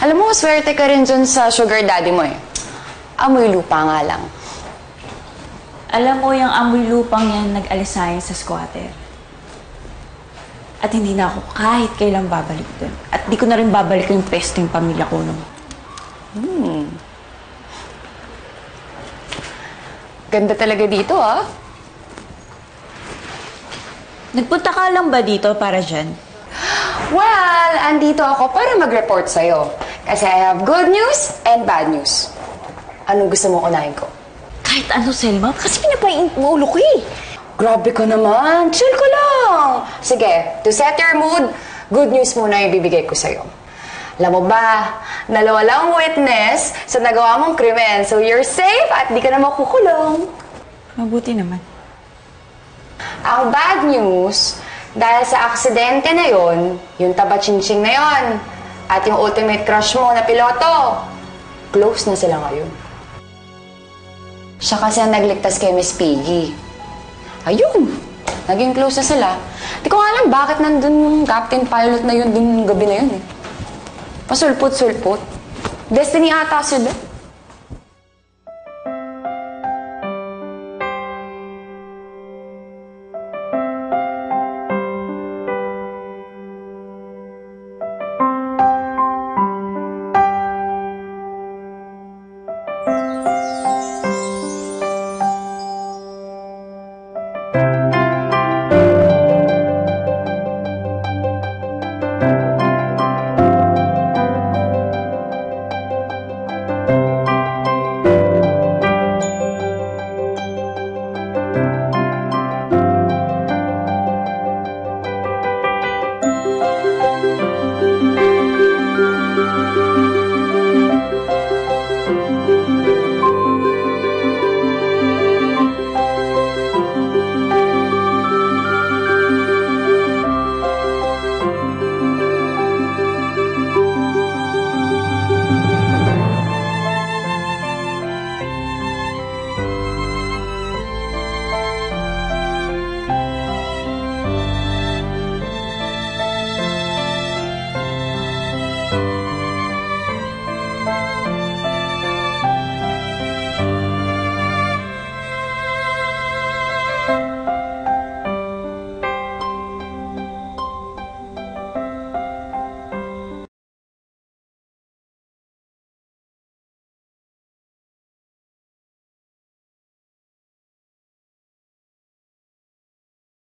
Alam mo, swerte ka rin dyan sa sugar daddy mo eh. Amoy lupa nga lang. Alam mo, yung amoy lupang yan nag-alisayan sa squatter. At hindi na ako kahit kailan babalik doon. At di ko na rin babalik yung pwesto yung pamilya ko nung. Ganda talaga dito, ah. Nagpunta ka lang ba dito para dyan? Well, andito ako para mag-report sa'yo. Kasi I have good news and bad news. Anong gusto mo unahin ko? Kahit ano, Selma. Kasi pinapainit mo ulo ko eh. Grabe ka naman. Chill ka lang. Sige, to set your mood, good news muna yung bibigay ko sa'yo. Alam mo ba, walang witness sa nagawa mong krimen. So you're safe at di ka na makukulong. Mabuti naman. Ang bad news, dahil sa aksidente na yon, yung taba-chinching na yon, at yung ultimate crush mo na piloto, close na sila ngayon. Siya kasi ang nagligtas kay Miss Piggy. Ayun, naging close na sila. Di ko nga alam bakit nandun yung captain pilot na yun dun gabi na yun eh. Pasulpot-sulpot. Destiny ata sila.